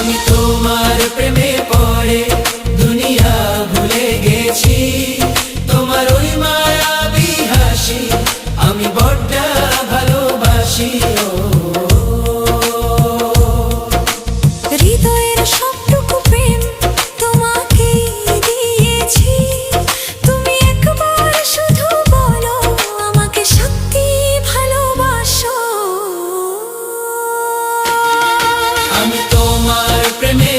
আমি তোমার প্রেমে পড়ে দুনিয়া ভুলে গেছি, তোমার ওই মায়াবী হাসি আমি বড্ড ভালোবাসি। হৃদয়ের সবটুকু প্রেম তোমাকেই দিয়েছি, তুমি একবার শুধু বলো আমাকে সত্যি ভালোবাসো। আমি তোমার প্রেমে